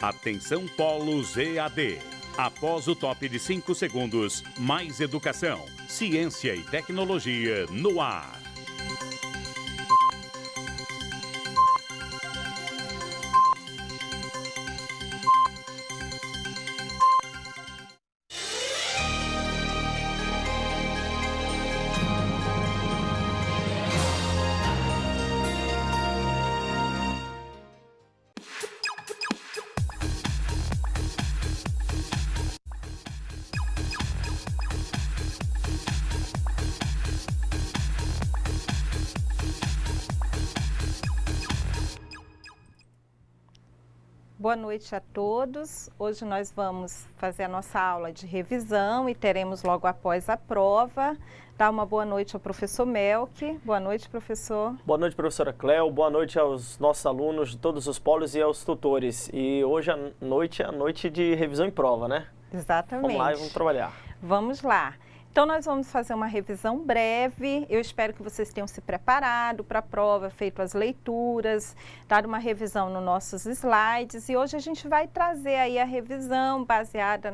Atenção Polos EAD. Após o top de 5 segundos, mais educação, ciência e tecnologia no ar. Boa noite a todos. Hoje nós vamos fazer a nossa aula de revisão e teremos logo após a prova. Dar uma boa noite ao professor Melk. Boa noite, professor. Boa noite, professora Cléo. Boa noite aos nossos alunos de todos os polos e aos tutores. E hoje à noite é a noite de revisão e prova, né? Exatamente. Vamos lá e vamos trabalhar. Vamos lá. Então, nós vamos fazer uma revisão breve. Eu espero que vocês tenham se preparado para a prova, feito as leituras, dado uma revisão nos nossos slides. E hoje a gente vai trazer aí a revisão baseada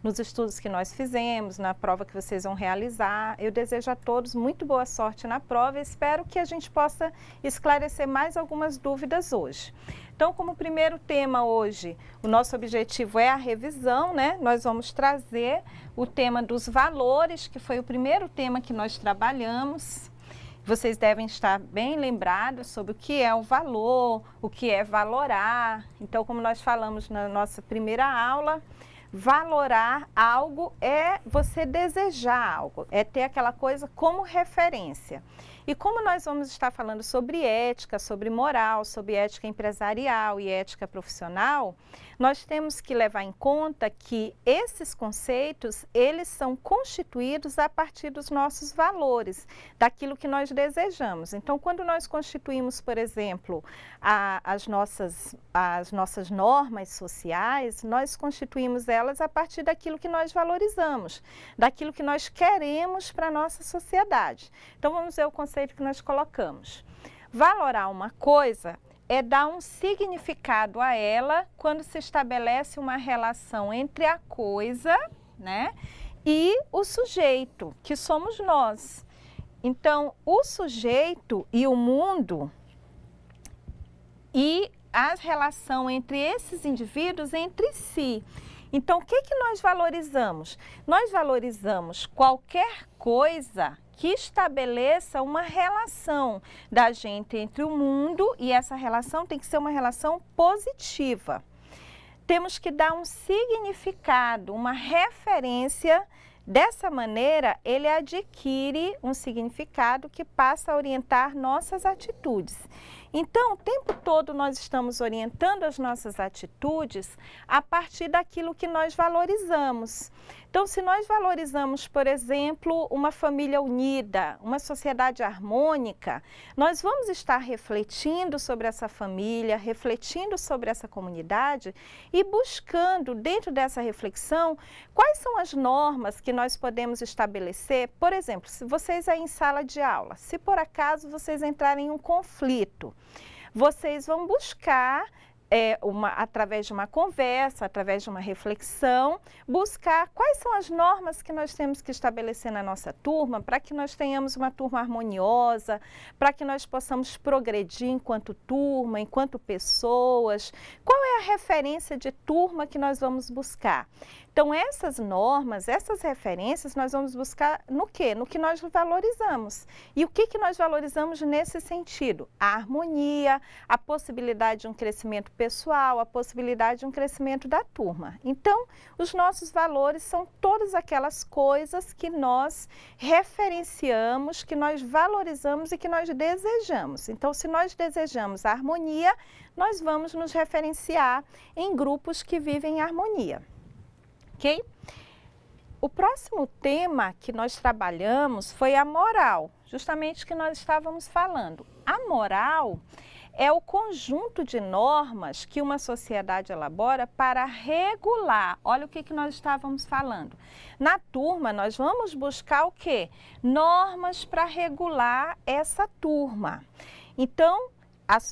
nos estudos que nós fizemos, na prova que vocês vão realizar. Eu desejo a todos muito boa sorte na prova e espero que a gente possa esclarecer mais algumas dúvidas hoje. Então, como primeiro tema hoje, o nosso objetivo é a revisão, né? Nós vamos trazer o tema dos valores, que foi o primeiro tema que nós trabalhamos. Vocês devem estar bem lembrados sobre o que é o valor, o que é valorar. Então, como nós falamos na nossa primeira aula, valorar algo é você desejar algo, é ter aquela coisa como referência. E como nós vamos estar falando sobre ética, sobre moral, sobre ética empresarial e ética profissional, nós temos que levar em conta que esses conceitos, eles são constituídos a partir dos nossos valores, daquilo que nós desejamos. Então, quando nós constituímos, por exemplo, as nossas normas sociais, nós constituímos elas a partir daquilo que nós valorizamos, daquilo que nós queremos para a nossa sociedade. Então, vamos ver o conceito que nós colocamos. Valorar uma coisa é dar um significado a ela quando se estabelece uma relação entre a coisa, né, e o sujeito, que somos nós. Então, o sujeito e o mundo e a relação entre esses indivíduos entre si. Então, o que nós valorizamos? Nós valorizamos qualquer coisa que estabeleça uma relação da gente entre o mundo e essa relação tem que ser uma relação positiva. Temos que dar um significado, uma referência. Dessa maneira, ele adquire um significado que passa a orientar nossas atitudes. Então, o tempo todo nós estamos orientando as nossas atitudes a partir daquilo que nós valorizamos. Então, se nós valorizamos, por exemplo, uma família unida, uma sociedade harmônica, nós vamos estar refletindo sobre essa família, refletindo sobre essa comunidade e buscando, dentro dessa reflexão, quais são as normas que nós podemos estabelecer. Por exemplo, se vocês aí em sala de aula, se por acaso vocês entrarem em um conflito, vocês vão buscar, através de uma conversa, através de uma reflexão, buscar quais são as normas que nós temos que estabelecer na nossa turma para que nós tenhamos uma turma harmoniosa, para que nós possamos progredir enquanto turma, enquanto pessoas. Qual é a referência de turma que nós vamos buscar? Então, essas normas, essas referências, nós vamos buscar no quê? No que nós valorizamos. E o que nós valorizamos nesse sentido? A harmonia, a possibilidade de um crescimento pessoal, a possibilidade de um crescimento da turma. Então, os nossos valores são todas aquelas coisas que nós referenciamos, que nós valorizamos e que nós desejamos. Então, se nós desejamos a harmonia, nós vamos nos referenciar em grupos que vivem em harmonia. Ok? O próximo tema que nós trabalhamos foi a moral, justamente o que nós estávamos falando. A moral é o conjunto de normas que uma sociedade elabora para regular. Olha o que nós estávamos falando. Na turma, nós vamos buscar o quê? Normas para regular essa turma. Então,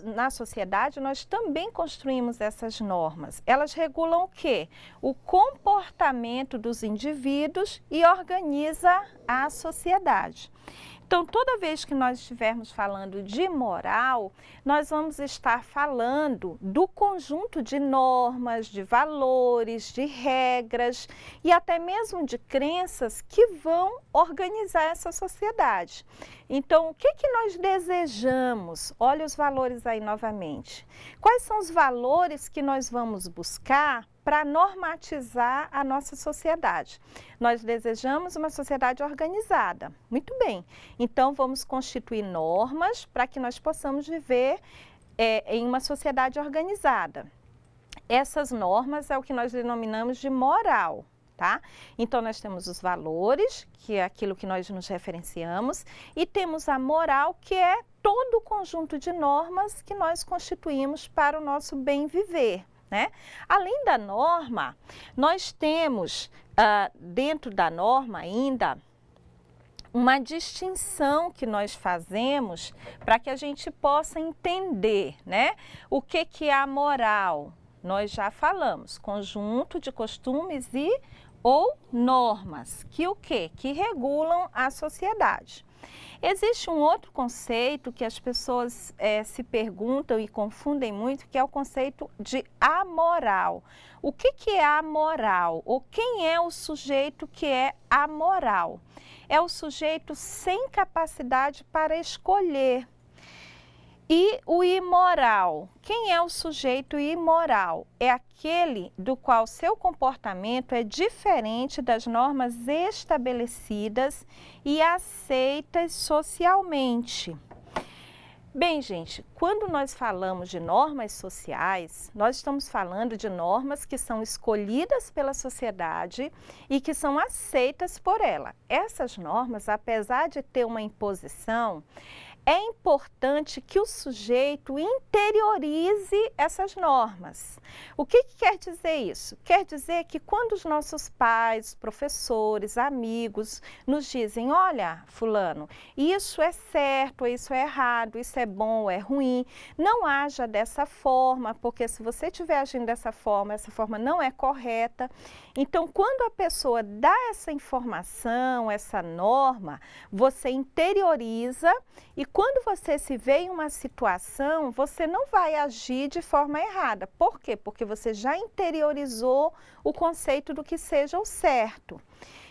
na sociedade, nós também construímos essas normas. Elas regulam o quê? O comportamento dos indivíduos e organiza a sociedade. Então, toda vez que nós estivermos falando de moral, nós vamos estar falando do conjunto de normas, de valores, de regras e até mesmo de crenças que vão organizar essa sociedade. Então, o que nós desejamos? Olha os valores aí novamente. Quais são os valores que nós vamos buscar para normatizar a nossa sociedade? Nós desejamos uma sociedade organizada. Muito bem. Então, vamos constituir normas para que nós possamos viver em uma sociedade organizada. Essas normas é o que nós denominamos de moral. Tá? Então, nós temos os valores, que é aquilo que nós nos referenciamos, e temos a moral, que é todo o conjunto de normas que nós constituímos para o nosso bem viver. Né? Além da norma, nós temos dentro da norma ainda uma distinção que nós fazemos para que a gente possa entender, né? O que é a moral. Nós já falamos, conjunto de costumes ou normas, que o quê? Que regulam a sociedade. Existe um outro conceito que as pessoas se perguntam e confundem muito, que é o conceito de amoral. O que é amoral? Ou quem é o sujeito que é amoral? É o sujeito sem capacidade para escolher. E o imoral, quem é o sujeito imoral? É aquele do qual seu comportamento é diferente das normas estabelecidas e aceitas socialmente. Bem, gente, quando nós falamos de normas sociais, nós estamos falando de normas que são escolhidas pela sociedade e que são aceitas por ela. Essas normas, apesar de ter uma imposição, é importante que o sujeito interiorize essas normas. O que quer dizer isso? Quer dizer que quando os nossos pais, professores, amigos nos dizem, olha, fulano, isso é certo, isso é errado, isso é bom ou é ruim, não haja dessa forma, porque se você estiver agindo dessa forma, essa forma não é correta. Então, quando a pessoa dá essa informação, essa norma, você interioriza e quando você se vê em uma situação, você não vai agir de forma errada. Por quê? Porque você já interiorizou o conceito do que seja o certo.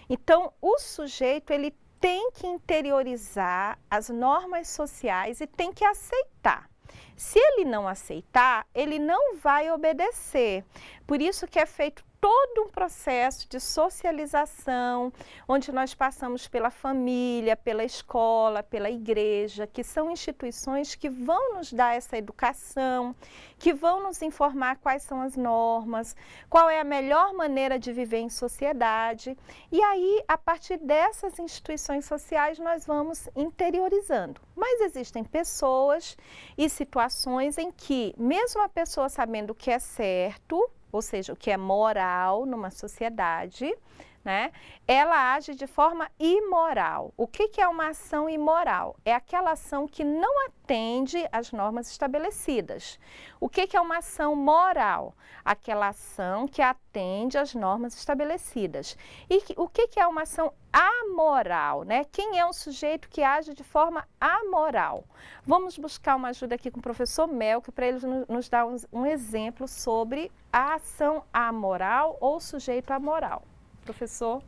Então, o sujeito, ele tem que interiorizar as normas sociais e tem que aceitar. Se ele não aceitar, ele não vai obedecer. Por isso que é feito todo um processo de socialização, onde nós passamos pela família, pela escola, pela igreja, que são instituições que vão nos dar essa educação, que vão nos informar quais são as normas, qual é a melhor maneira de viver em sociedade. E aí, a partir dessas instituições sociais, nós vamos interiorizando. Mas existem pessoas e situações em que, mesmo a pessoa sabendo o que é certo, ou seja, o que é moral numa sociedade, né? Ela age de forma imoral. O que é uma ação imoral? É aquela ação que não atende às normas estabelecidas. O que é uma ação moral? Aquela ação que atende às normas estabelecidas. E o que é uma ação amoral, né? Quem é um sujeito que age de forma amoral? Vamos buscar uma ajuda aqui com o professor Melk para ele nos dar um exemplo sobre a ação amoral ou sujeito amoral. Professor?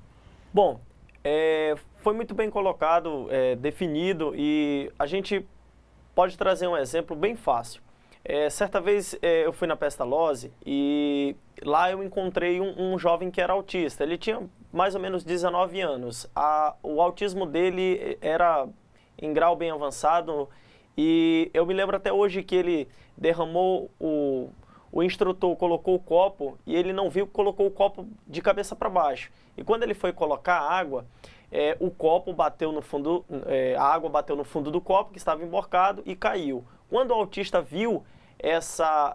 Bom, foi muito bem colocado, definido, e a gente pode trazer um exemplo bem fácil. Certa vez eu fui na Pestalozzi e lá eu encontrei um jovem que era autista. Ele tinha mais ou menos 19 anos. O autismo dele era em grau bem avançado e eu me lembro até hoje que ele derramou o instrutor colocou o copo e ele não viu, colocou o copo de cabeça para baixo. E quando ele foi colocar a água, o copo bateu no fundo, a água bateu no fundo do copo que estava emborcado e caiu. Quando o autista viu essa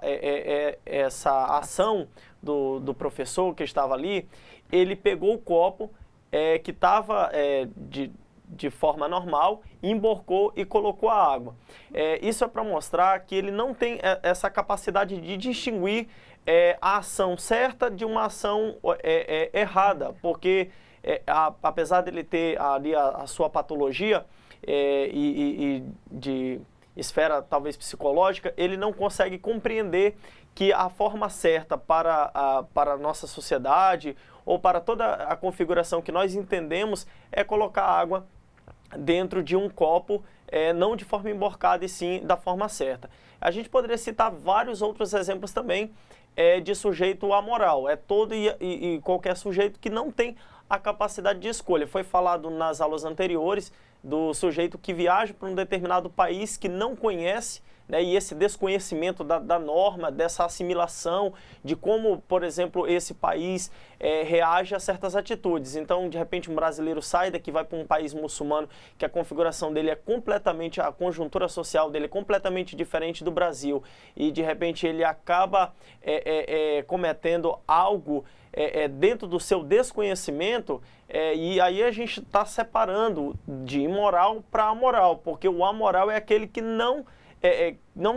ação do professor que estava ali, ele pegou o copo que estava de forma normal, emborcou e colocou a água. Isso é para mostrar que ele não tem essa capacidade de distinguir a ação certa de uma ação errada, porque apesar dele ter ali a sua patologia e de esfera talvez psicológica, ele não consegue compreender que a forma certa para a nossa sociedade ou para toda a configuração que nós entendemos é colocar água dentro de um copo, não de forma emborcada e sim da forma certa. A gente poderia citar vários outros exemplos também de sujeito amoral. É todo e qualquer sujeito que não tem a capacidade de escolha. Foi falado nas aulas anteriores do sujeito que viaja para um determinado país que não conhece, né, e esse desconhecimento da norma, dessa assimilação, de como, por exemplo, esse país reage a certas atitudes. Então, de repente, um brasileiro sai daqui, vai para um país muçulmano, que a configuração dele é completamente, a conjuntura social dele é completamente diferente do Brasil, e de repente ele acaba cometendo algo dentro do seu desconhecimento, e aí a gente está separando de imoral para amoral, porque o amoral é aquele que não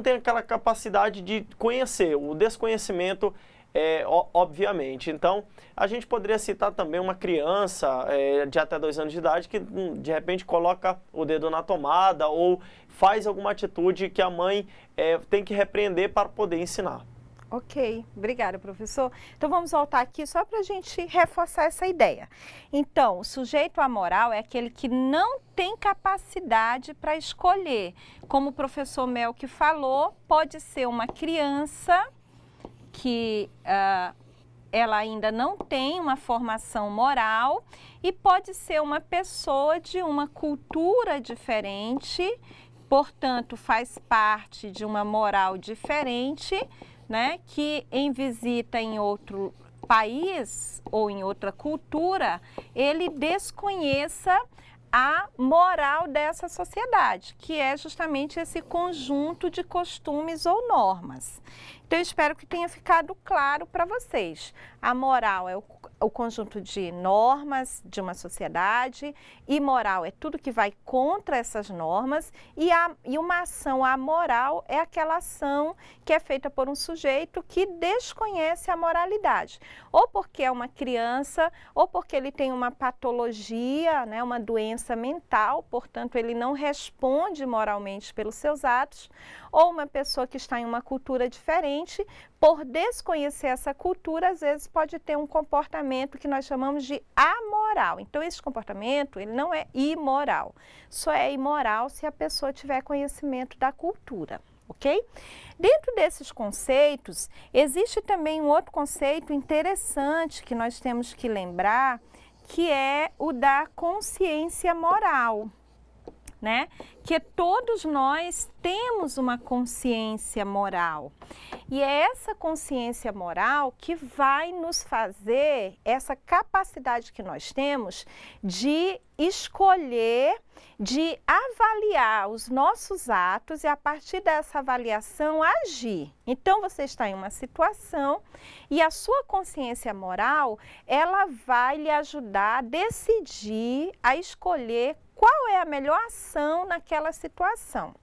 tem aquela capacidade de conhecer, o desconhecimento, obviamente. Então, a gente poderia citar também uma criança de até 2 anos de idade que, de repente, coloca o dedo na tomada ou faz alguma atitude que a mãe tem que repreender para poder ensinar. Ok, obrigada, professor. Então, vamos voltar aqui só para a gente reforçar essa ideia. Então, o sujeito amoral é aquele que não tem capacidade para escolher. Como o professor Melk falou, pode ser uma criança que ela ainda não tem uma formação moral e pode ser uma pessoa de uma cultura diferente, portanto, faz parte de uma moral diferente, né, que em visita em outro país ou em outra cultura, ele desconheça a moral dessa sociedade, que é justamente esse conjunto de costumes ou normas. Então, eu espero que tenha ficado claro para vocês. A moral é o conjunto de normas de uma sociedade, imoral é tudo que vai contra essas normas, e uma ação amoral é aquela ação que é feita por um sujeito que desconhece a moralidade, ou porque é uma criança, ou porque ele tem uma patologia, né, uma doença mental, portanto ele não responde moralmente pelos seus atos, ou uma pessoa que está em uma cultura diferente, por desconhecer essa cultura, às vezes pode ter um comportamento que nós chamamos de amoral. Então, esse comportamento, ele não é imoral. Só é imoral se a pessoa tiver conhecimento da cultura, ok? Dentro desses conceitos, existe também um outro conceito interessante que nós temos que lembrar, que é o da consciência moral, né? Que todos nós temos uma consciência moral. E é essa consciência moral que vai nos fazer, essa capacidade que nós temos de escolher, de avaliar os nossos atos e a partir dessa avaliação agir. Então você está em uma situação e a sua consciência moral, ela vai lhe ajudar a decidir, a escolher qual é a melhor ação naquela situação.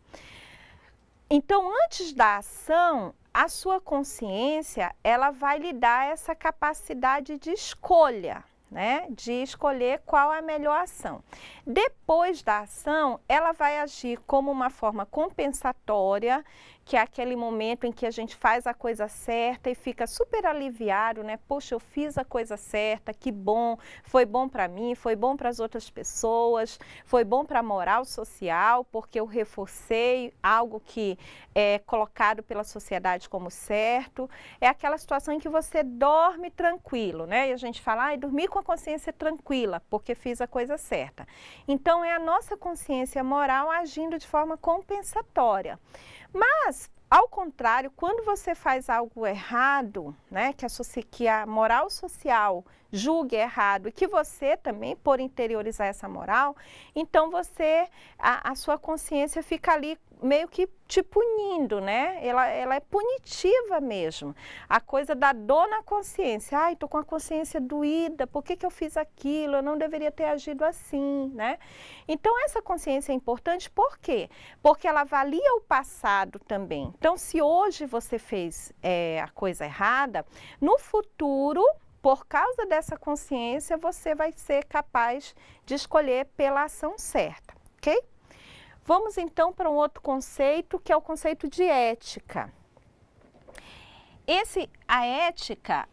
Então, antes da ação, a sua consciência, ela vai lhe dar essa capacidade de escolha, né? De escolher qual é a melhor ação. Depois da ação, ela vai agir como uma forma compensatória, que é aquele momento em que a gente faz a coisa certa e fica super aliviado, né? Poxa, eu fiz a coisa certa, que bom, foi bom para mim, foi bom para as outras pessoas, foi bom para a moral social, porque eu reforcei algo que é colocado pela sociedade como certo. É aquela situação em que você dorme tranquilo, né? E a gente fala, ai, dormi com a consciência tranquila, porque fiz a coisa certa. Então, é a nossa consciência moral agindo de forma compensatória. Mas, ao contrário, quando você faz algo errado, né, que a moral social julgue errado e que você também, por interiorizar essa moral, então a sua consciência fica ali meio que te punindo, né? Ela é punitiva mesmo. A coisa da dor na consciência. Ai, tô com a consciência doída, por que que eu fiz aquilo? Eu não deveria ter agido assim, né? Então, essa consciência é importante, por quê? Porque ela avalia o passado também. Então, se hoje você fez a coisa errada, no futuro, por causa dessa consciência, você vai ser capaz de escolher pela ação certa, ok? Vamos então para um outro conceito, que é o conceito de ética. A ética,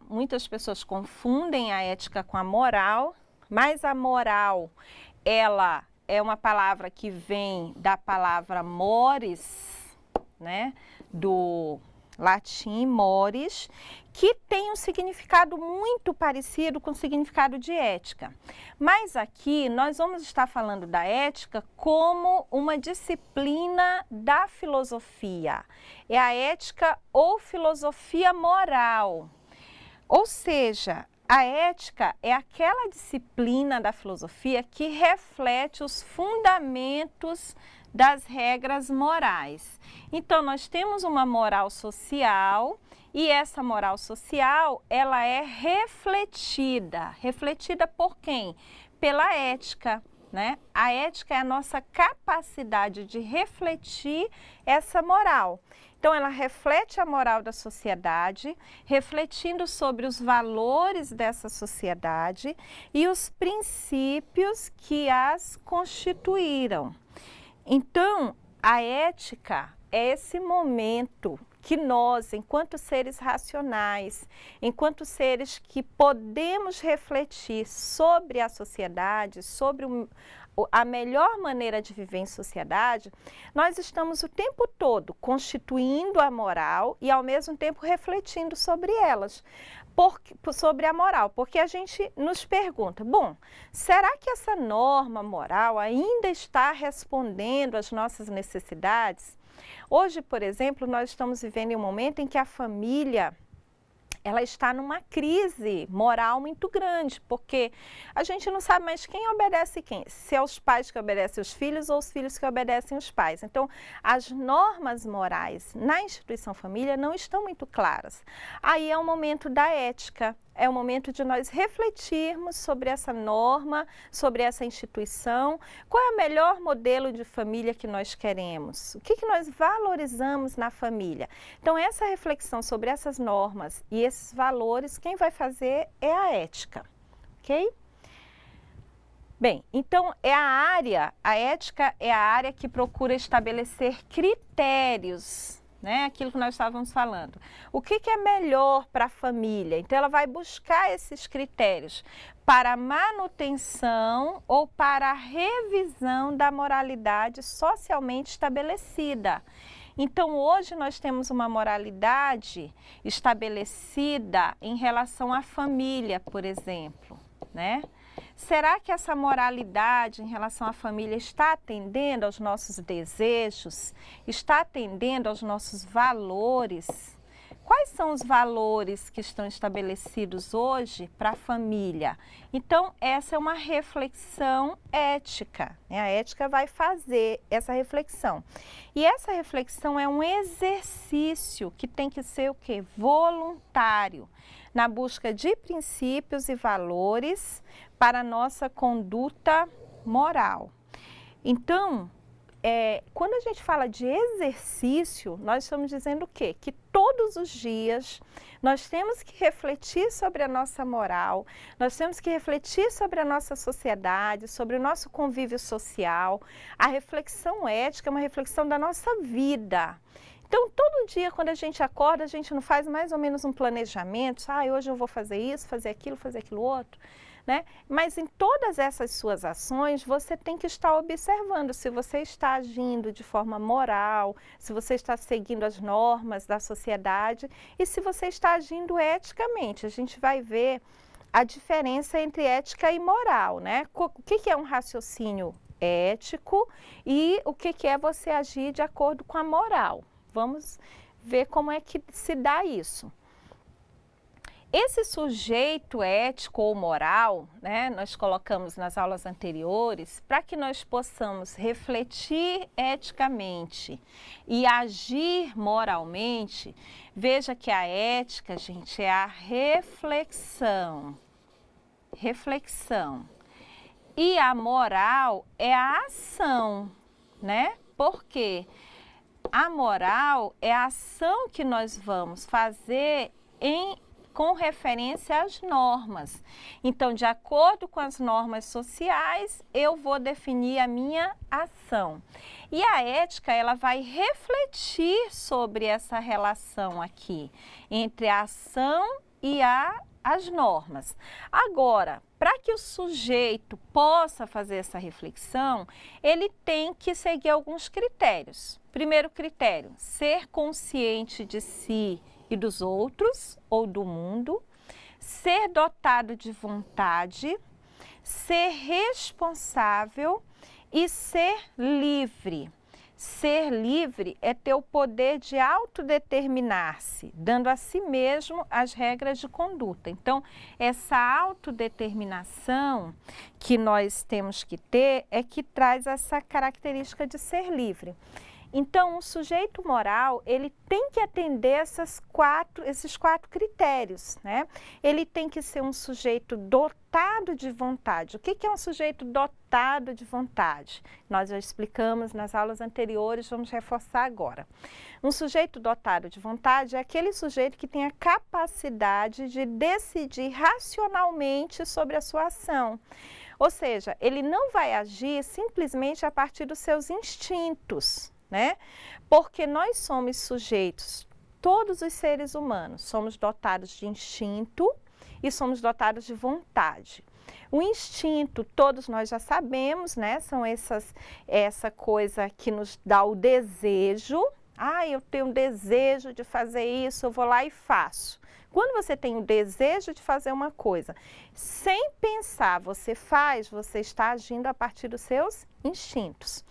muitas pessoas confundem a ética com a moral, mas a moral, ela é uma palavra que vem da palavra mores, né, do latim mores, que tem um significado muito parecido com o significado de ética. Mas aqui nós vamos estar falando da ética como uma disciplina da filosofia. É a ética ou filosofia moral. Ou seja, a ética é aquela disciplina da filosofia que reflete os fundamentos das regras morais. Então, nós temos uma moral social e essa moral social, ela é refletida. Refletida por quem? Pela ética, né? A ética é a nossa capacidade de refletir essa moral. Então, ela reflete a moral da sociedade, refletindo sobre os valores dessa sociedade e os princípios que as constituíram. Então, a ética é esse momento que nós, enquanto seres racionais, enquanto seres que podemos refletir sobre a sociedade, sobre a melhor maneira de viver em sociedade, nós estamos o tempo todo constituindo a moral e, ao mesmo tempo, refletindo sobre elas. Sobre a moral, porque a gente nos pergunta, bom, será que essa norma moral ainda está respondendo às nossas necessidades? Hoje, por exemplo, nós estamos vivendo em um momento em que a família, ela está numa crise moral muito grande, porque a gente não sabe mais quem obedece quem, se é os pais que obedecem os filhos ou os filhos que obedecem os pais. Então, as normas morais na instituição família não estão muito claras. Aí é o momento da ética, é o momento de nós refletirmos sobre essa norma, sobre essa instituição, qual é o melhor modelo de família que nós queremos, o que nós valorizamos na família. Então, essa reflexão sobre essas normas e esses valores, quem vai fazer é a ética, ok? Bem, então a ética é a área que procura estabelecer critérios, né? Aquilo que nós estávamos falando. O que é melhor para a família? Então, ela vai buscar esses critérios para a manutenção ou para a revisão da moralidade socialmente estabelecida. Então, hoje nós temos uma moralidade estabelecida em relação à família, por exemplo, né? Será que essa moralidade em relação à família está atendendo aos nossos desejos? Está atendendo aos nossos valores? Quais são os valores que estão estabelecidos hoje para a família? Então, essa é uma reflexão ética, né? A ética vai fazer essa reflexão. E essa reflexão é um exercício que tem que ser o quê? Voluntário, na busca de princípios e valores para a nossa conduta moral. Então, quando a gente fala de exercício, nós estamos dizendo o quê? Que todos os dias nós temos que refletir sobre a nossa moral, nós temos que refletir sobre a nossa sociedade, sobre o nosso convívio social. A reflexão ética é uma reflexão da nossa vida. Então, todo dia, quando a gente acorda, a gente não faz mais ou menos um planejamento, hoje eu vou fazer isso, fazer aquilo outro, né? Mas em todas essas suas ações, você tem que estar observando se você está agindo de forma moral, se você está seguindo as normas da sociedade e se você está agindo eticamente. A gente vai ver a diferença entre ética e moral, né? O que é um raciocínio ético e o que é você agir de acordo com a moral. Vamos ver como é que se dá isso. Esse sujeito ético ou moral, né, nós colocamos nas aulas anteriores, para que nós possamos refletir eticamente e agir moralmente. Veja que a ética, gente, é a reflexão. Reflexão. E a moral é a ação, né? Porque a moral é a ação que nós vamos fazer com referência às normas. Então, de acordo com as normas sociais, eu vou definir a minha ação. E a ética, ela vai refletir sobre essa relação aqui, entre a ação e as normas. Agora, para que o sujeito possa fazer essa reflexão, ele tem que seguir alguns critérios. Primeiro critério, ser consciente de si e dos outros ou do mundo, ser dotado de vontade, ser responsável e ser livre. Ser livre é ter o poder de autodeterminar-se, dando a si mesmo as regras de conduta. Então, essa autodeterminação que nós temos que ter é que traz essa característica de ser livre. Então, o sujeito moral, ele tem que atender esses quatro critérios, né? Ele tem que ser um sujeito dotado de vontade. O que é um sujeito dotado de vontade? Nós já explicamos nas aulas anteriores, vamos reforçar agora. Um sujeito dotado de vontade é aquele sujeito que tem a capacidade de decidir racionalmente sobre a sua ação. Ou seja, ele não vai agir simplesmente a partir dos seus instintos, né? Porque nós somos sujeitos, todos os seres humanos, somos dotados de instinto e somos dotados de vontade. O instinto, todos nós já sabemos, né? São essa coisa que nos dá o desejo. Ah, eu tenho um desejo de fazer isso, eu vou lá e faço. Quando você tem o desejo de fazer uma coisa, sem pensar, você faz, você está agindo a partir dos seus instintos.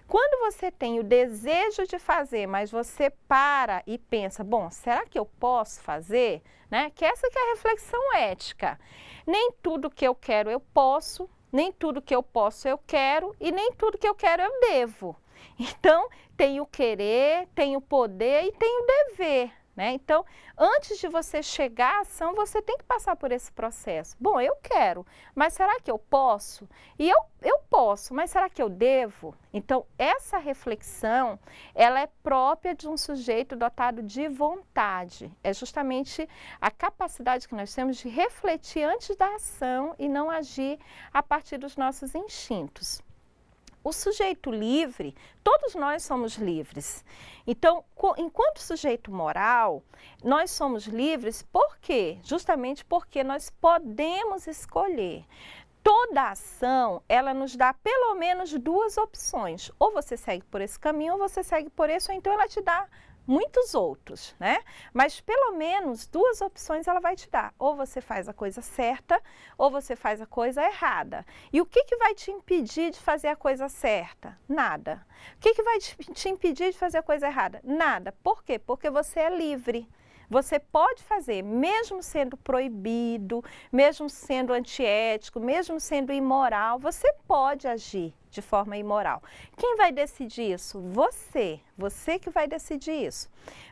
Quando você tem o desejo de fazer, mas você para e pensa, bom, será que eu posso fazer? Né? Que essa que é a reflexão ética. Nem tudo que eu quero eu posso, nem tudo que eu posso eu quero e nem tudo que eu quero eu devo. Então, tem o querer, tem o poder e tem o dever. Né? Então, antes de você chegar à ação, você tem que passar por esse processo. Bom, eu quero, mas será que eu posso? E eu posso, mas será que eu devo? Então, essa reflexão, ela é própria de um sujeito dotado de vontade. É justamente a capacidade que nós temos de refletir antes da ação e não agir a partir dos nossos instintos. O sujeito livre, todos nós somos livres. Então, enquanto sujeito moral, nós somos livres por quê? Justamente porque nós podemos escolher. Toda ação, ela nos dá pelo menos duas opções. Ou você segue por esse caminho, ou você segue por esse, ou então ela te dá muitos outros, né? Mas pelo menos duas opções ela vai te dar. Ou você faz a coisa certa, ou você faz a coisa errada. E o que vai te impedir de fazer a coisa certa? Nada. O que vai te impedir de fazer a coisa errada? Nada. Por quê? Porque você é livre. Você pode fazer, mesmo sendo proibido, mesmo sendo antiético, mesmo sendo imoral, você pode agir de forma imoral. Quem vai decidir isso? Você. Você que vai decidir isso.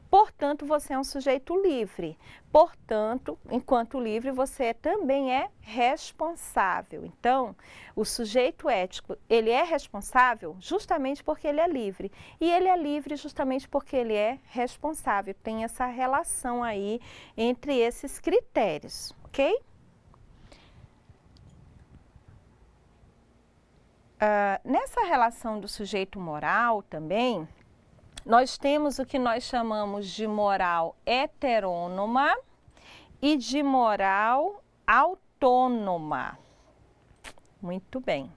Portanto, você é um sujeito livre. Portanto, enquanto livre, você também é responsável. Então, o sujeito ético, ele é responsável justamente porque ele é livre. E ele é livre justamente porque ele é responsável. Tem essa relação aí entre esses critérios, ok? Nessa relação do sujeito moral também, nós temos o que nós chamamos de moral heterônoma e de moral autônoma. Muito bem.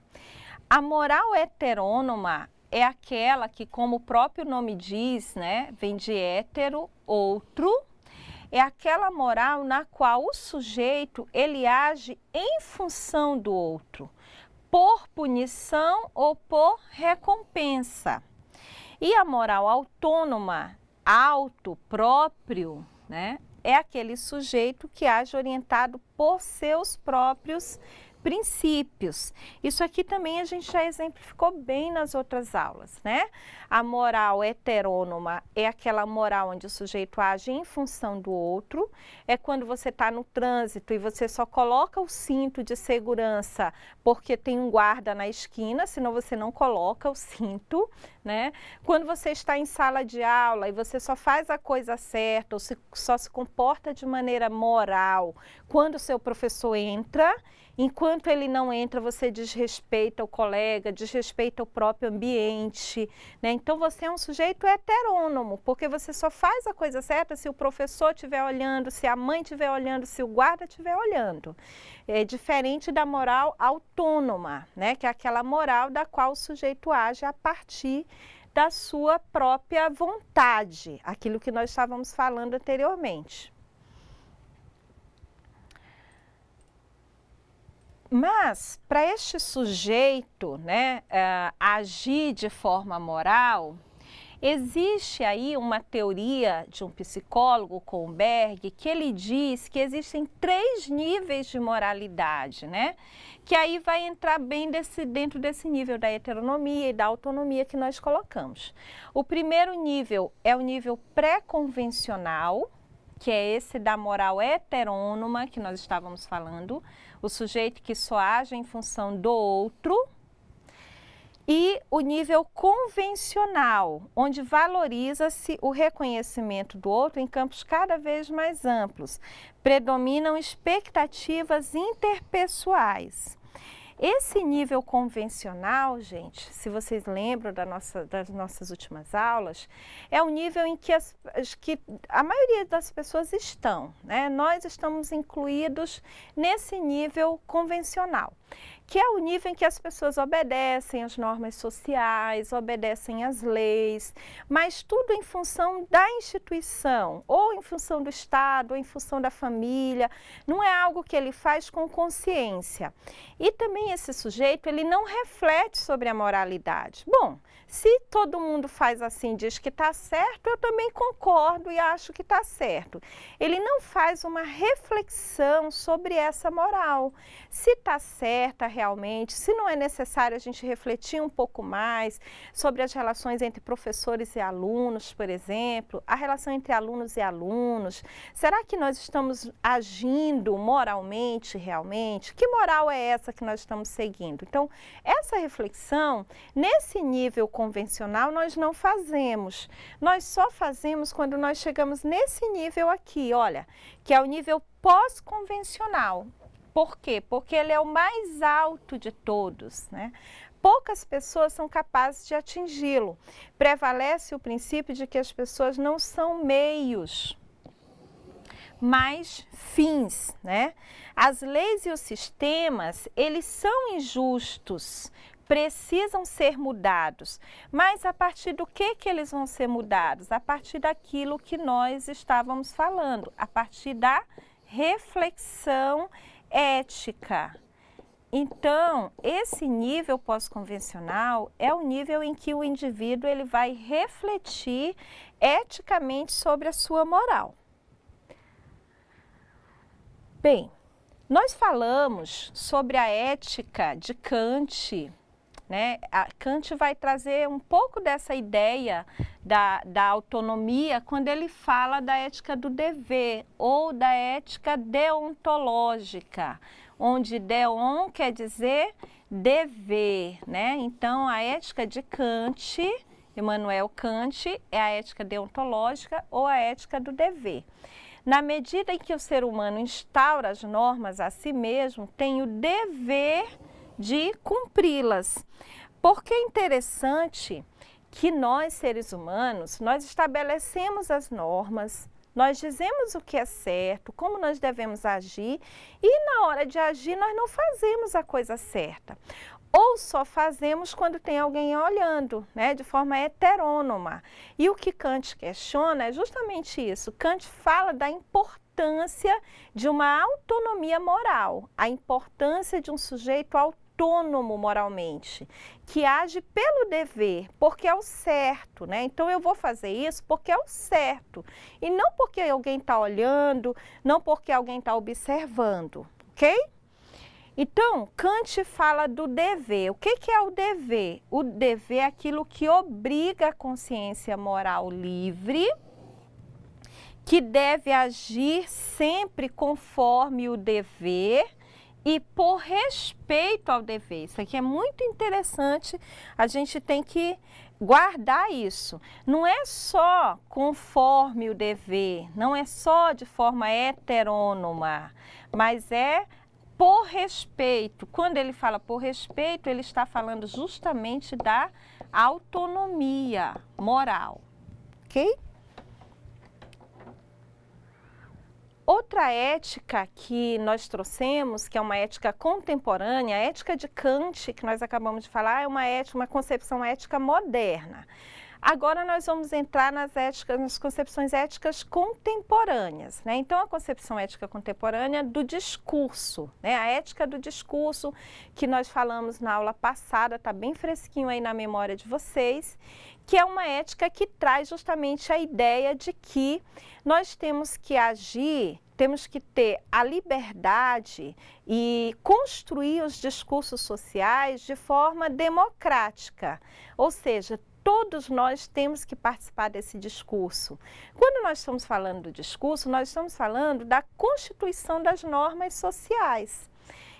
A moral heterônoma é aquela que, como o próprio nome diz, né, vem de hétero, outro, é aquela moral na qual o sujeito, ele age em função do outro, por punição ou por recompensa. E a moral autônoma, auto, próprio, né, é aquele sujeito que age orientado por seus próprios princípios. Isso aqui também a gente já exemplificou bem nas outras aulas, né? A moral heterônoma é aquela moral onde o sujeito age em função do outro. É quando você está no trânsito e você só coloca o cinto de segurança porque tem um guarda na esquina, senão você não coloca o cinto, né? Quando você está em sala de aula e você só faz a coisa certa ou só se comporta de maneira moral quando o seu professor entra. Enquanto ele não entra, você desrespeita o colega, desrespeita o próprio ambiente, né? Então, você é um sujeito heterônomo, porque você só faz a coisa certa se o professor estiver olhando, se a mãe estiver olhando, se o guarda estiver olhando. É diferente da moral autônoma, né? Que é aquela moral da qual o sujeito age a partir da sua própria vontade, aquilo que nós estávamos falando anteriormente. Mas, para este sujeito, né, agir de forma moral, existe aí uma teoria de um psicólogo, Kohlberg, que ele diz que existem 3 níveis de moralidade, né? Que aí vai entrar bem dentro desse nível da heteronomia e da autonomia que nós colocamos. O primeiro nível é o nível pré-convencional, que é esse da moral heterônoma que nós estávamos falando, o sujeito que só age em função do outro, e o nível convencional, onde valoriza-se o reconhecimento do outro em campos cada vez mais amplos. Predominam expectativas interpessoais. Esse nível convencional, gente, se vocês lembram das nossas últimas aulas, é o nível em que a maioria das pessoas estão, né? Nós estamos incluídos nesse nível convencional, que é o nível em que as pessoas obedecem às normas sociais, obedecem às leis, mas tudo em função da instituição, ou em função do Estado, ou em função da família, não é algo que ele faz com consciência. E também esse sujeito, ele não reflete sobre a moralidade. Bom, se todo mundo faz assim, diz que está certo, eu também concordo e acho que está certo. Ele não faz uma reflexão sobre essa moral. Se está certa realmente, se não é necessário a gente refletir um pouco mais sobre as relações entre professores e alunos, por exemplo, a relação entre alunos e alunos. Será que nós estamos agindo moralmente realmente? Que moral é essa que nós estamos seguindo? Então, essa reflexão, nesse nível convencional, nós não fazemos. Nós só fazemos quando nós chegamos nesse nível aqui, olha, que é o nível pós-convencional. Por quê? Porque ele é o mais alto de todos, né? Poucas pessoas são capazes de atingi-lo. Prevalece o princípio de que as pessoas não são meios, mas fins, né? As leis e os sistemas, eles são injustos, precisam ser mudados. Mas a partir do que eles vão ser mudados? A partir daquilo que nós estávamos falando, a partir da reflexão ética. Então, esse nível pós-convencional é o nível em que o indivíduo ele vai refletir eticamente sobre a sua moral. Bem, nós falamos sobre a ética de Kant, né? Kant vai trazer um pouco dessa ideia da autonomia quando ele fala da ética do dever ou da ética deontológica, onde deon quer dizer dever, né? Então, a ética de Kant, Immanuel Kant, é a ética deontológica ou a ética do dever. Na medida em que o ser humano instaura as normas a si mesmo, tem o dever de cumpri-las. Porque é interessante que nós, seres humanos, nós estabelecemos as normas, nós dizemos o que é certo, como nós devemos agir, e na hora de agir nós não fazemos a coisa certa. Ou só fazemos quando tem alguém olhando, né, de forma heterônoma. E o que Kant questiona é justamente isso. Kant fala da importância de uma autonomia moral, a importância de um sujeito autônomo, autônomo moralmente, que age pelo dever, porque é o certo, né? Então eu vou fazer isso porque é o certo, e não porque alguém está olhando, não porque alguém está observando, ok? Então, Kant fala do dever. O que é o dever? O dever é aquilo que obriga a consciência moral livre, que deve agir sempre conforme o dever e por respeito ao dever. Isso aqui é muito interessante, a gente tem que guardar isso. Não é só conforme o dever, não é só de forma heterônoma, mas é por respeito. Quando ele fala por respeito, ele está falando justamente da autonomia moral, ok? Outra ética que nós trouxemos, que é uma ética contemporânea, a ética de Kant, que nós acabamos de falar, é uma ética, uma concepção ética moderna. Agora nós vamos entrar nas concepções éticas contemporâneas, né? Então, a concepção ética contemporânea do discurso, né? A ética do discurso que nós falamos na aula passada, está bem fresquinho aí na memória de vocês, que é uma ética que traz justamente a ideia de que nós temos que agir, temos que ter a liberdade e construir os discursos sociais de forma democrática, ou seja, todos nós temos que participar desse discurso. Quando nós estamos falando do discurso, nós estamos falando da constituição das normas sociais.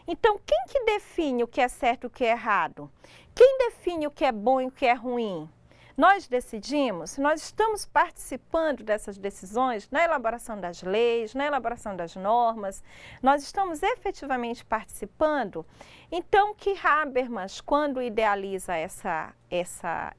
Então, quem que define o que é certo e o que é errado? Quem define o que é bom e o que é ruim? Nós decidimos, nós estamos participando dessas decisões na elaboração das leis, na elaboração das normas, nós estamos efetivamente participando. Então, que Habermas, quando idealiza essa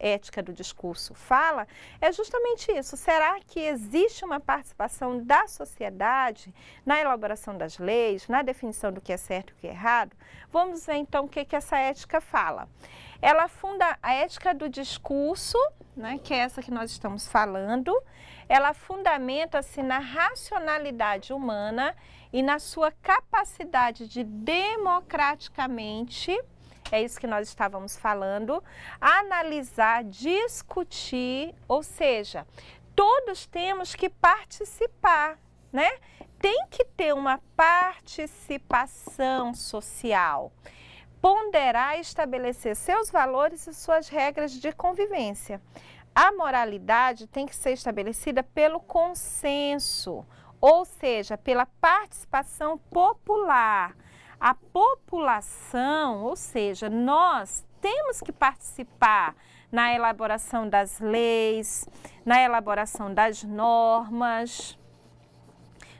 ética do discurso, fala, é justamente isso. Será que existe uma participação da sociedade na elaboração das leis, na definição do que é certo e o que é errado? Vamos ver então o que essa ética fala. Ela funda a ética do discurso, né, que é essa que nós estamos falando, ela fundamenta-se na racionalidade humana e na sua capacidade de democraticamente, é isso que nós estávamos falando, analisar, discutir, ou seja, todos temos que participar, né? Tem que ter uma participação social. Ponderar e estabelecer seus valores e suas regras de convivência. A moralidade tem que ser estabelecida pelo consenso, ou seja, pela participação popular. A população, ou seja, nós temos que participar na elaboração das leis, na elaboração das normas.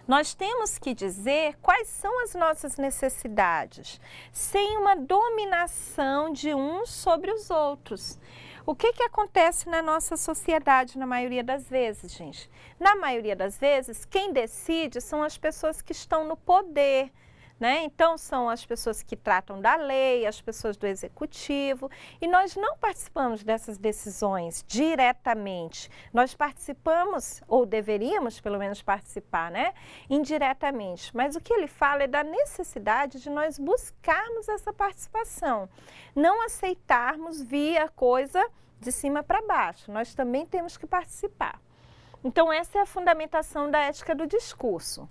Nós temos que dizer quais são as nossas necessidades, sem uma dominação de uns sobre os outros. O que acontece na nossa sociedade na maioria das vezes, gente? Na maioria das vezes, quem decide são as pessoas que estão no poder, né? Então, são as pessoas que tratam da lei, as pessoas do executivo, e nós não participamos dessas decisões diretamente. Nós participamos, ou deveríamos pelo menos participar, né? Indiretamente. Mas o que ele fala é da necessidade de nós buscarmos essa participação, não aceitarmos via coisa de cima para baixo. Nós também temos que participar. Então, essa é a fundamentação da ética do discurso.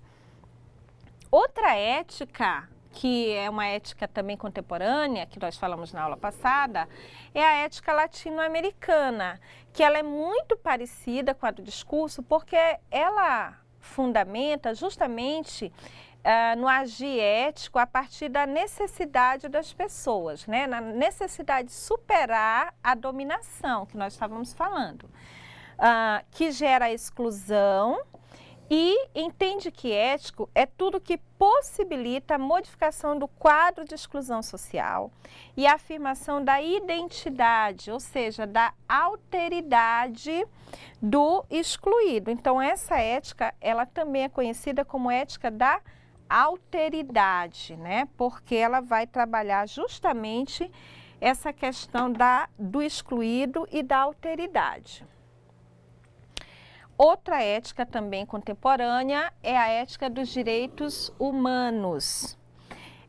Outra ética, que é uma ética também contemporânea, que nós falamos na aula passada, é a ética latino-americana, que ela é muito parecida com a do discurso, porque ela fundamenta justamente no agir ético a partir da necessidade das pessoas, né? Na necessidade de superar a dominação, que nós estávamos falando, que gera exclusão, e entende que ético é tudo que possibilita a modificação do quadro de exclusão social e a afirmação da identidade, ou seja, da alteridade do excluído. Então, essa ética, ela também é conhecida como ética da alteridade, né? Porque ela vai trabalhar justamente essa questão do excluído e da alteridade. Outra ética também contemporânea é a ética dos direitos humanos.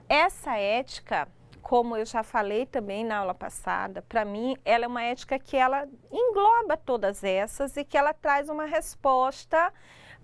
Essa ética como eu já falei também na aula passada, para mim ela é uma ética que ela engloba todas essas e que ela traz uma resposta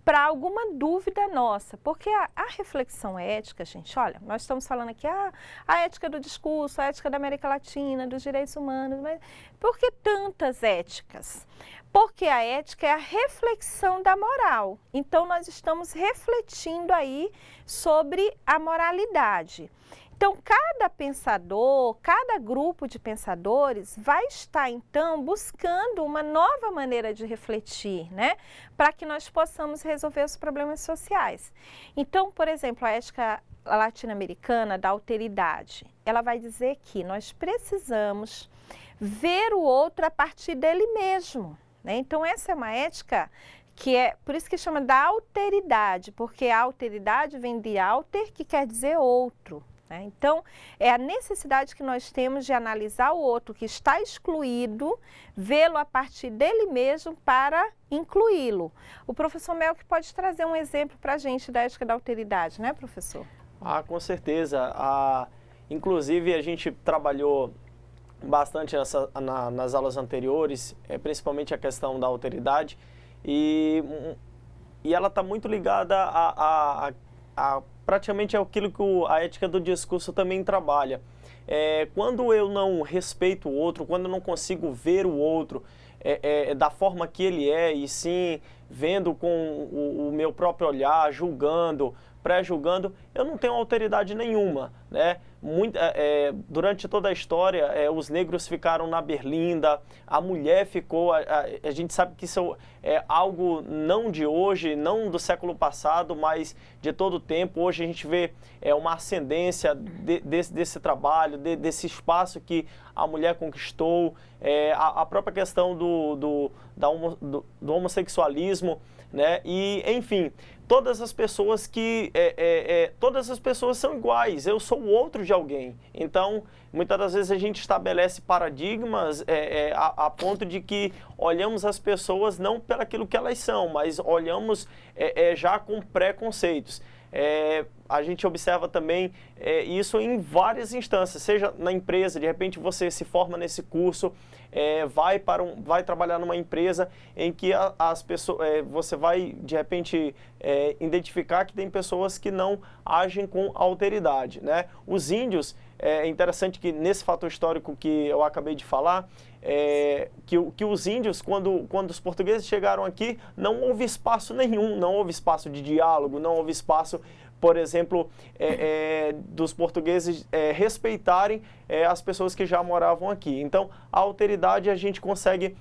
para alguma dúvida nossa, porque a reflexão ética, gente, olha, nós estamos falando aqui a ética do discurso, a ética da América Latina, dos direitos humanos, mas por que tantas éticas? Porque a ética é a reflexão da moral, então nós estamos refletindo aí sobre a moralidade. Então, cada pensador, cada grupo de pensadores vai estar, então, buscando uma nova maneira de refletir, né? Para que nós possamos resolver os problemas sociais. Então, por exemplo, a ética latino-americana da alteridade, ela vai dizer que nós precisamos ver o outro a partir dele mesmo, né? Então, essa é uma ética que é, por isso que chama da alteridade, porque a alteridade vem de alter, que quer dizer outro. Então, é a necessidade que nós temos de analisar o outro que está excluído, vê-lo a partir dele mesmo para incluí-lo. O professor Melk pode trazer um exemplo para a gente da ética da alteridade, né, professor? Com certeza. Inclusive, a gente trabalhou bastante nas aulas anteriores, principalmente a questão da alteridade, e ela está muito ligada a praticamente é aquilo que a ética do discurso também trabalha. Quando eu não respeito o outro, quando eu não consigo ver o outro da forma que ele é, e sim vendo com o meu próprio olhar, julgando, pré-julgando, eu não tenho alteridade nenhuma, né? Durante toda a história, os negros ficaram na berlinda, a mulher ficou, a gente sabe que isso é algo não de hoje, não do século passado, mas de todo o tempo. Hoje a gente vê uma ascendência desse trabalho, desse espaço que a mulher conquistou, a própria questão do homossexualismo, né? E, enfim, todas as pessoas todas as pessoas são iguais, eu sou o outro de alguém. Então, muitas das vezes a gente estabelece paradigmas a ponto de que olhamos as pessoas não pelo aquilo que elas são, mas olhamos já com preconceitos. A gente observa também isso em várias instâncias, seja na empresa, de repente você se forma nesse curso, vai trabalhar numa empresa em que as pessoas, você vai de repente identificar que tem pessoas que não agem com alteridade, né? Os índios, é interessante que nesse fator histórico que eu acabei de falar, que os índios, quando os portugueses chegaram aqui, não houve espaço nenhum, não houve espaço de diálogo, não houve espaço, por exemplo, dos portugueses respeitarem as pessoas que já moravam aqui. Então, a alteridade a gente consegue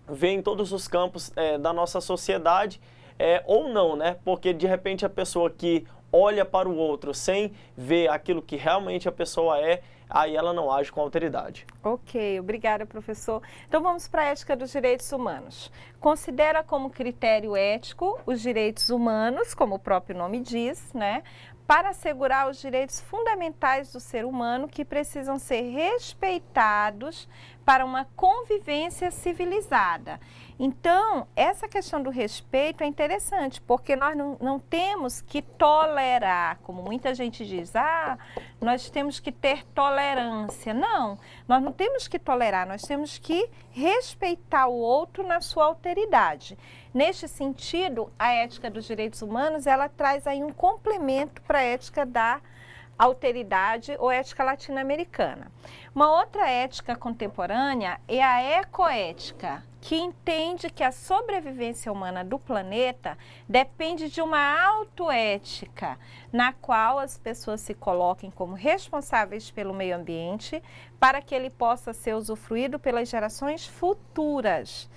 ver em todos os campos da nossa sociedade, ou não, né? Porque, de repente, a pessoa que olha para o outro sem ver aquilo que realmente a pessoa aí ela não age com alteridade. Ok, obrigada, professor. Então vamos para a ética dos direitos humanos. Considera como critério ético os direitos humanos, como o próprio nome diz, né? Para assegurar os direitos fundamentais do ser humano que precisam ser respeitados para uma convivência civilizada. Então, essa questão do respeito é interessante, porque nós não temos que tolerar, como muita gente diz, nós temos que ter tolerância. Não, nós não temos que tolerar, nós temos que respeitar o outro na sua alteridade. Neste sentido, a ética dos direitos humanos, ela traz aí um complemento para a ética da alteridade ou ética latino-americana. Uma outra ética contemporânea é a ecoética, que entende que a sobrevivência humana do planeta depende de uma autoética, na qual as pessoas se coloquem como responsáveis pelo meio ambiente para que ele possa ser usufruído pelas gerações futuras.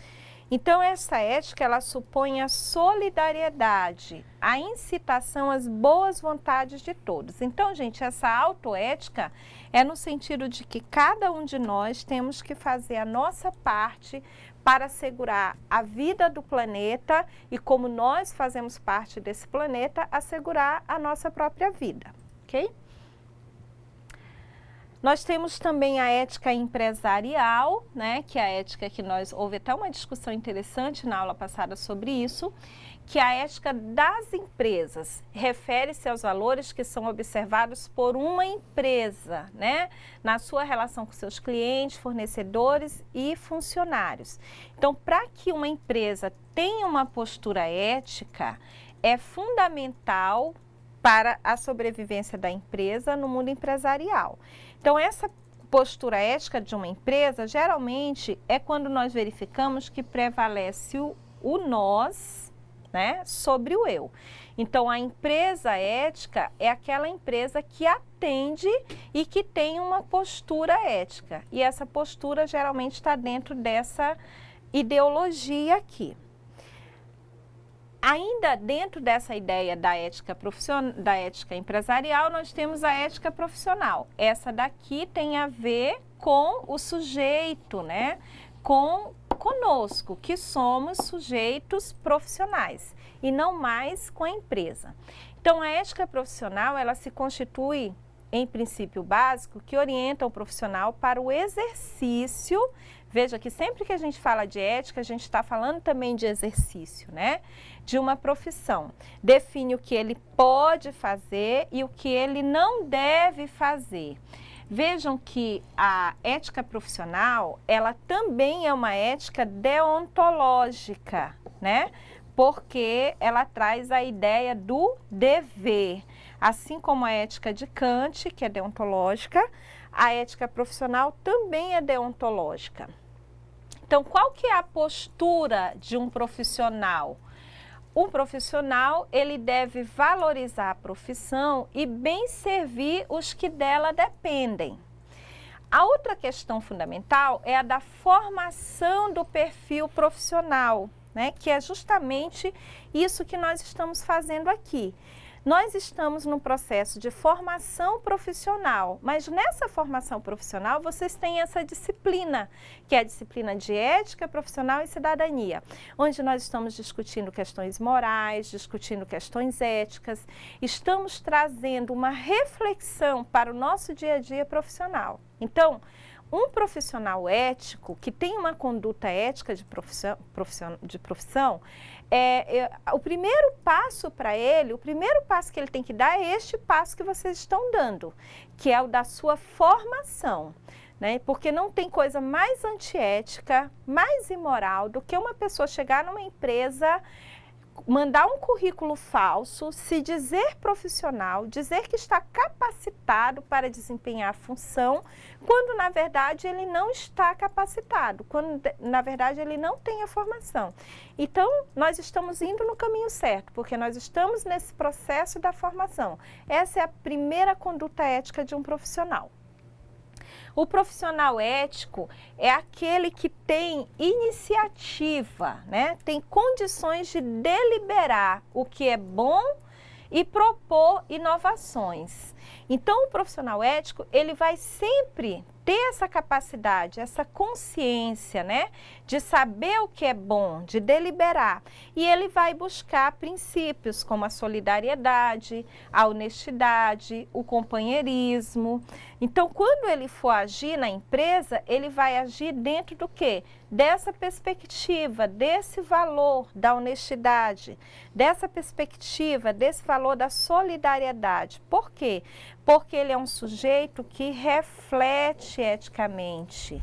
Então, essa ética, ela supõe a solidariedade, a incitação às boas vontades de todos. Então, gente, essa autoética é no sentido de que cada um de nós temos que fazer a nossa parte para assegurar a vida do planeta e, como nós fazemos parte desse planeta, assegurar a nossa própria vida, ok? Nós temos também a ética empresarial, né, que é a ética que houve até uma discussão interessante na aula passada sobre isso, que a ética das empresas refere-se aos valores que são observados por uma empresa, né, na sua relação com seus clientes, fornecedores e funcionários. Então, para que uma empresa tenha uma postura ética, é fundamental para a sobrevivência da empresa no mundo empresarial. Então, essa postura ética de uma empresa, geralmente, é quando nós verificamos que prevalece o nós, né, sobre o eu. Então, a empresa ética é aquela empresa que atende e que tem uma postura ética. E essa postura geralmente está dentro dessa ideologia aqui. Ainda dentro dessa ideia da ética da ética empresarial, nós temos a ética profissional. Essa daqui tem a ver com o sujeito, né? Conosco, que somos sujeitos profissionais e não mais com a empresa. Então, a ética profissional, ela se constitui em princípio básico que orienta o profissional para o exercício. Veja que sempre que a gente fala de ética, a gente está falando também de exercício, né? De uma profissão. Define o que ele pode fazer e o que ele não deve fazer. Vejam que a ética profissional, ela também é uma ética deontológica, né? Porque ela traz a ideia do dever. Assim como a ética de Kant, que é deontológica, a ética profissional também é deontológica. Então, qual que é a postura de um profissional? Um profissional, ele deve valorizar a profissão e bem servir os que dela dependem. A outra questão fundamental é a da formação do perfil profissional, né? Que é justamente isso que nós estamos fazendo aqui. Nós estamos num processo de formação profissional, mas nessa formação profissional vocês têm essa disciplina, que é a disciplina de ética profissional e cidadania, onde nós estamos discutindo questões morais, discutindo questões éticas, estamos trazendo uma reflexão para o nosso dia a dia profissional. Então, um profissional ético que tem uma conduta ética de profissão, o primeiro passo para ele, o primeiro passo que ele tem que dar é este passo que vocês estão dando, que é o da sua formação, né? Porque não tem coisa mais antiética, mais imoral do que uma pessoa chegar numa empresa, mandar um currículo falso, se dizer profissional, dizer que está capacitado para desempenhar a função, quando na verdade ele não está capacitado, quando na verdade ele não tem a formação. Então, nós estamos indo no caminho certo, porque nós estamos nesse processo da formação. Essa é a primeira conduta ética de um profissional. O profissional ético é aquele que tem iniciativa, né? Tem condições de deliberar o que é bom e propor inovações. Então, o profissional ético, ele vai sempre ter essa capacidade, essa consciência, né, de saber o que é bom, de deliberar. E ele vai buscar princípios como a solidariedade, a honestidade, o companheirismo. Então, quando ele for agir na empresa, ele vai agir dentro do quê? Dessa perspectiva, desse valor da honestidade, dessa perspectiva, desse valor da solidariedade. Por quê? Porque ele é um sujeito que reflete eticamente.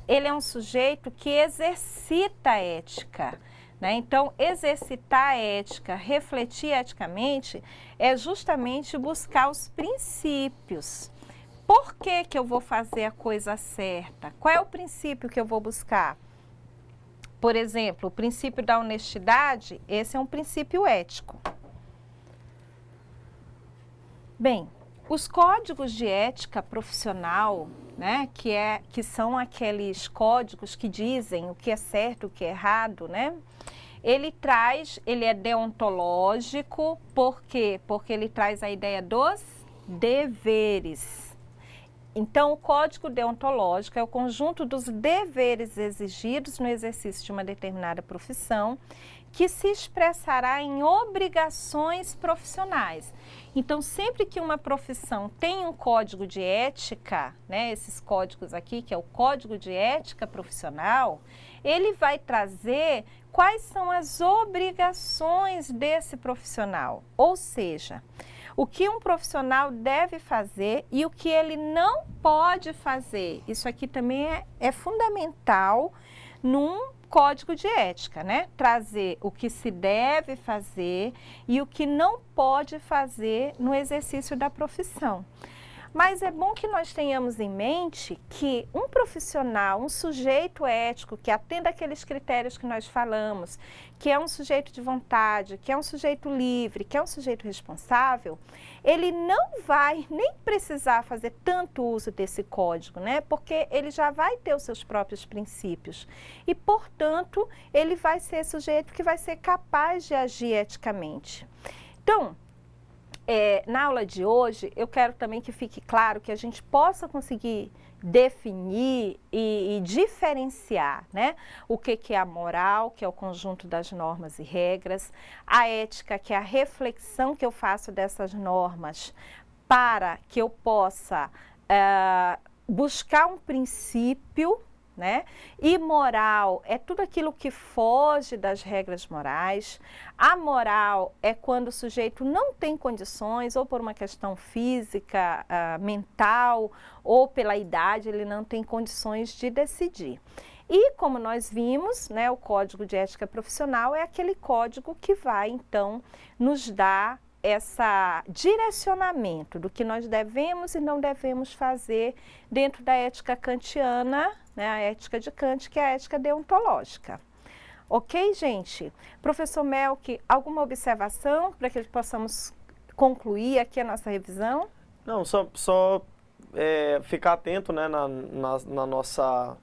Ele é um sujeito que exercita a ética, né? Então, exercitar a ética, refletir eticamente, é justamente buscar os princípios. Por que que eu vou fazer a coisa certa? Qual é o princípio que eu vou buscar? Por exemplo, o princípio da honestidade, esse é um princípio ético. Bem, os códigos de ética profissional, né, que são aqueles códigos que dizem o que é certo, o que é errado, né? Ele é deontológico, por quê? Porque ele traz a ideia dos deveres. Então, o código deontológico é o conjunto dos deveres exigidos no exercício de uma determinada profissão, que se expressará em obrigações profissionais. Então, sempre que uma profissão tem um código de ética, né, esses códigos aqui, que é o Código de Ética Profissional, ele vai trazer quais são as obrigações desse profissional, ou seja, o que um profissional deve fazer e o que ele não pode fazer. Isso aqui também é fundamental num código de ética, né? Trazer o que se deve fazer e o que não pode fazer no exercício da profissão. Mas é bom que nós tenhamos em mente que um profissional, um sujeito ético que atenda aqueles critérios que nós falamos, que é um sujeito de vontade, que é um sujeito livre, que é um sujeito responsável, ele não vai nem precisar fazer tanto uso desse código, né? Porque ele já vai ter os seus próprios princípios e, portanto, ele vai ser sujeito que vai ser capaz de agir eticamente. Então, na aula de hoje, eu quero também que fique claro que a gente possa conseguir definir e diferenciar, né? O que é a moral, que é o conjunto das normas e regras, a ética, que é a reflexão que eu faço dessas normas para que eu possa buscar um princípio, né? E moral é tudo aquilo que foge das regras morais. A moral é quando o sujeito não tem condições, ou por uma questão física, mental, ou pela idade, ele não tem condições de decidir. E como nós vimos, né, o Código de Ética Profissional é aquele código que vai, então, nos dar esse direcionamento do que nós devemos e não devemos fazer dentro da ética kantiana, né, a ética de Kant, que é a ética deontológica. Ok, gente? Professor Melk, alguma observação para que possamos concluir aqui a nossa revisão? Não, só ficar atento, né, na nossa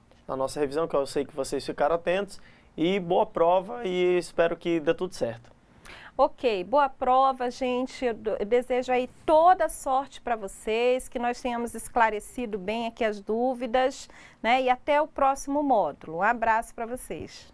revisão, que eu sei que vocês ficaram atentos, e boa prova e espero que dê tudo certo. Ok, boa prova, gente. Eu desejo aí toda sorte para vocês, que nós tenhamos esclarecido bem aqui as dúvidas, né? E até o próximo módulo. Um abraço para vocês.